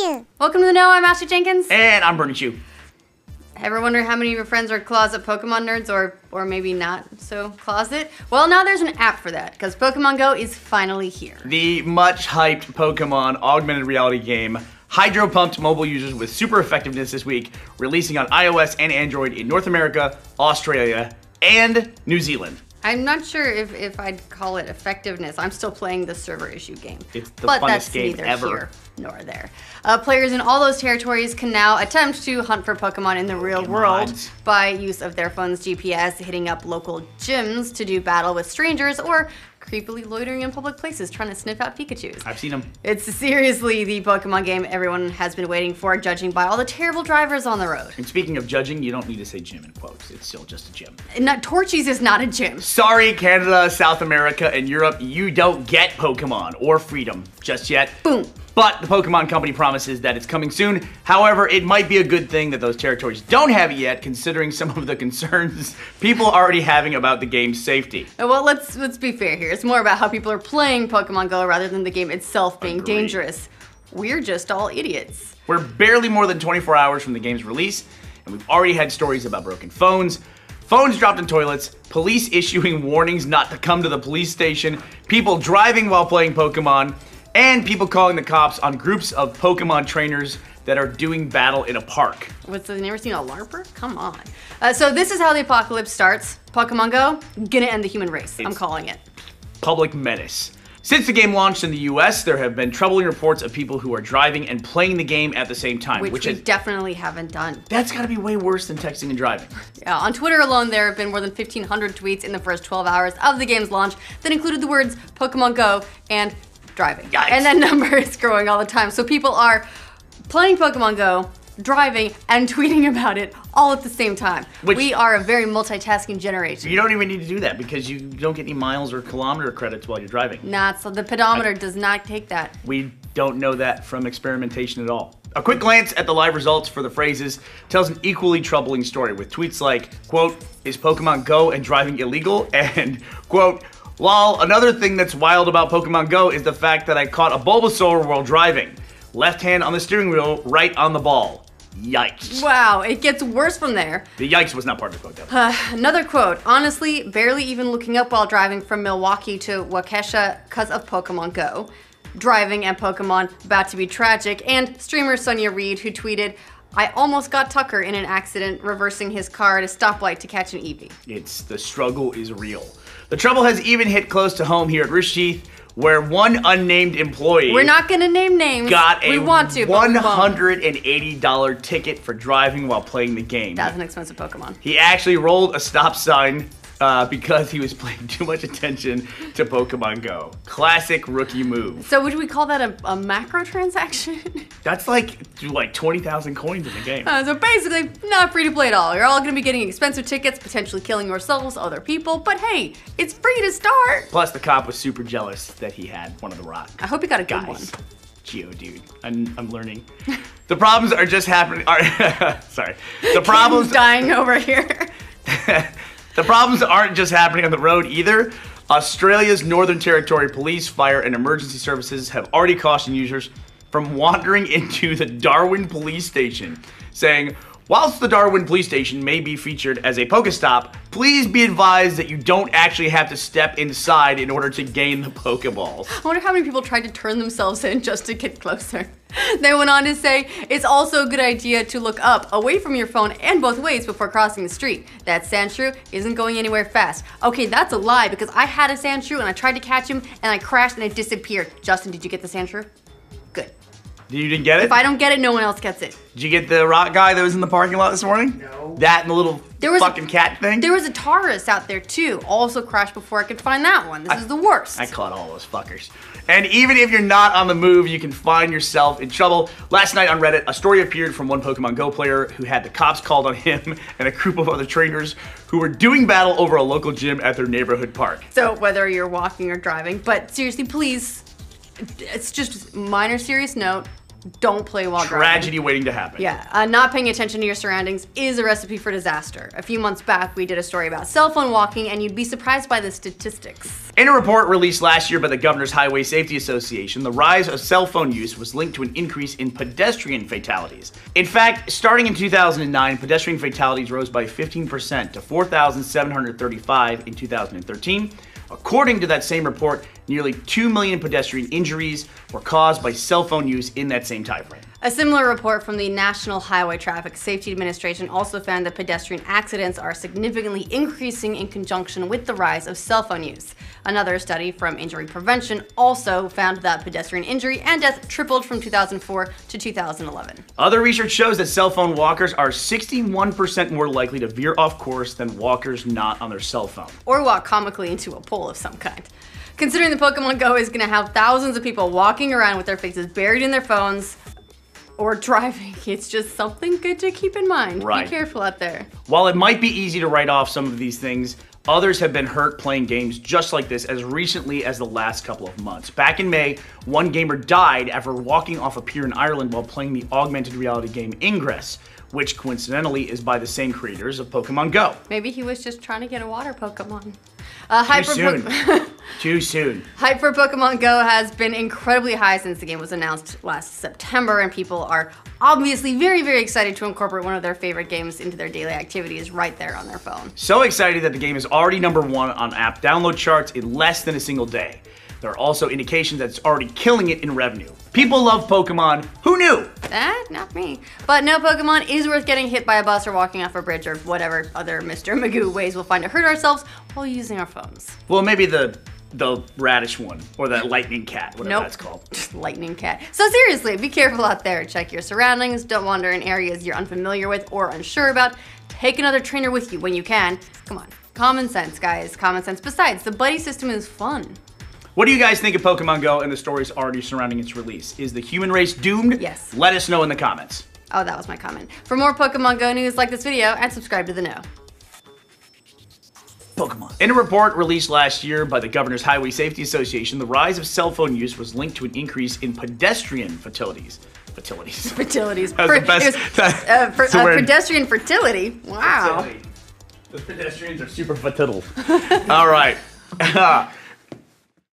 Pikachu! Welcome to the Know. I'm Ashley Jenkins. And I'm Bernie Chu. Ever wonder how many of your friends are closet Pokemon nerds or maybe not so closet? Well, now there's an app for that because Pokemon Go is finally here. The much hyped Pokemon augmented reality game hydro pumped mobile users with super effectiveness this week, releasing on iOS and Android in North America, Australia, and New Zealand. I'm not sure if I'd call it effectiveness. I'm still playing the server issue game. It's the but funnest that's game neither ever. Here nor there. Players in all those territories can now attempt to hunt for Pokemon in the real world by use of their phone's GPS, hitting up local gyms to do battle with strangers, or creepily loitering in public places trying to sniff out Pikachus. I've seen them. It's seriously the Pokemon game everyone has been waiting for, judging by all the terrible drivers on the road. And speaking of judging, you don't need to say gym in quotes. It's still just a gym. Torchies is not a gym. Sorry, Canada, South America, and Europe, you don't get Pokemon or Freedom just yet. Boom. But the Pokemon Company promises that it's coming soon. However, it might be a good thing that those territories don't have it yet, considering some of the concerns people are already having about the game's safety. Well, let's be fair here. It's more about how people are playing Pokemon Go rather than the game itself being Agreed. dangerous. We're just all idiots. We're barely more than 24 hours from the game's release, and we've already had stories about broken phones dropped in toilets, police issuing warnings not to come to the police station, people driving while playing Pokemon, and people calling the cops on groups of Pokemon trainers that are doing battle in a park. What's the never seen a LARPer? Come on. So this is how the apocalypse starts. Pokemon Go, gonna end the human race. I'm calling it. Public menace. Since the game launched in the US, there have been troubling reports of people who are driving and playing the game at the same time. Which we definitely haven't done. That's gotta be way worse than texting and driving. Yeah, on Twitter alone, there have been more than 1,500 tweets in the first 12 hours of the game's launch that included the words Pokemon Go and driving. Yikes. And that number is growing all the time. So people are playing Pokemon Go, driving, and tweeting about it all at the same time. We are a very multitasking generation. You don't even need to do that because you don't get any miles or kilometer credits while you're driving. Nah, so the pedometer does not take that. We don't know that from experimentation at all. A quick glance at the live results for the phrases tells an equally troubling story with tweets like, quote, is Pokemon Go and driving illegal? And, quote, lol, another thing that's wild about Pokemon Go is the fact that I caught a Bulbasaur while driving. Left hand on the steering wheel, right on the ball. Yikes. Wow, it gets worse from there. The yikes was not part of the quote, though. Another quote, honestly, barely even looking up while driving from Milwaukee to Waukesha because of Pokemon Go. Driving and Pokemon about to be tragic. And streamer Sonia Reed, who tweeted, I almost got Tucker in an accident reversing his car at a stoplight to catch an Eevee. The struggle is real. The trouble has even hit close to home here at Rooster Teeth, where one unnamed employee we're not gonna name names. Got a we want to, but we won't. $180 ticket for driving while playing the game. That's an expensive Pokemon. He actually rolled a stop sign because he was paying too much attention to Pokemon Go. Classic rookie move. So would we call that a macro transaction? That's like 20,000 coins in the game. So basically, not free to play at all. You're all gonna be getting expensive tickets, potentially killing yourselves, other people, but hey, it's free to start. Plus the cop was super jealous that he had one of the rock. I hope he got a good one. Geodude. I'm learning. The problems are just happening. Sorry. The problems dying over here. The problems aren't just happening on the road either. Australia's Northern Territory Police, Fire and Emergency Services have already cautioned users from wandering into the Darwin Police Station, saying, whilst the Darwin Police Station may be featured as a Pokestop, please be advised that you don't actually have to step inside in order to gain the Pokeballs. I wonder how many people tried to turn themselves in just to get closer. They went on to say, it's also a good idea to look up, away from your phone and both ways before crossing the street. That Sandshrew isn't going anywhere fast. Okay, that's a lie because I had a Sandshrew and I tried to catch him and I crashed and it disappeared. Justin, did you get the Sandshrew? Good. You didn't get it? If I don't get it, no one else gets it. Did you get the rock guy that was in the parking lot this morning? No. That and the little fucking cat thing? There was a Taurus out there too. Also crashed before I could find that one. This is the worst. I caught all those fuckers. And even if you're not on the move, you can find yourself in trouble. Last night on Reddit, a story appeared from one Pokemon Go player who had the cops called on him and a group of other trainers who were doing battle over a local gym at their neighborhood park. So whether you're walking or driving, but seriously, please, it's just a minor serious note. don't play while driving. Tragedy waiting to happen. Yeah, not paying attention to your surroundings is a recipe for disaster. A few months back, we did a story about cell phone walking, and you'd be surprised by the statistics. In a report released last year by the Governor's Highway Safety Association, the rise of cell phone use was linked to an increase in pedestrian fatalities. In fact, starting in 2009, pedestrian fatalities rose by 15% to 4,735 in 2013. According to that same report, nearly 2 million pedestrian injuries were caused by cell phone use in that same time frame. A similar report from the National Highway Traffic Safety Administration also found that pedestrian accidents are significantly increasing in conjunction with the rise of cell phone use. Another study from Injury Prevention also found that pedestrian injury and death tripled from 2004 to 2011. Other research shows that cell phone walkers are 61% more likely to veer off course than walkers not on their cell phone. Or walk comically into a pole of some kind. Considering the Pokemon Go is going to have thousands of people walking around with their faces buried in their phones, or driving, it's just something good to keep in mind. Right. Be careful out there. While it might be easy to write off some of these things, others have been hurt playing games just like this as recently as the last couple of months. Back in May, one gamer died after walking off a pier in Ireland while playing the augmented reality game Ingress, which coincidentally is by the same creators of Pokemon Go. Maybe he was just trying to get a water Pokemon. Too soon. Hype for Pokemon Go has been incredibly high since the game was announced last September, and people are obviously very, very excited to incorporate one of their favorite games into their daily activities right there on their phone. So excited that the game is already #1 on app download charts in less than a single day. There are also indications that it's already killing it in revenue. People love Pokemon. Who knew? Not me. But no Pokemon is worth getting hit by a bus or walking off a bridge or whatever other Mr. Magoo ways we'll find to hurt ourselves while using our phones. Well, maybe the radish one, or that lightning cat, whatever that's called. Lightning cat. So seriously, be careful out there. Check your surroundings. Don't wander in areas you're unfamiliar with or unsure about. Take another trainer with you when you can. Come on. Common sense, guys. Common sense. Besides, the buddy system is fun. What do you guys think of Pokemon Go and the stories already surrounding its release? Is the human race doomed? Yes. Let us know in the comments. Oh, that was my comment. For more Pokemon Go news, like this video and subscribe to The Know. Pokemon. In a report released last year by the Governor's Highway Safety Association, the rise of cell phone use was linked to an increase in pedestrian fatalities. Fertilities. Pedestrian fertility. Wow. Fertility. The pedestrians are super fatittle. All right.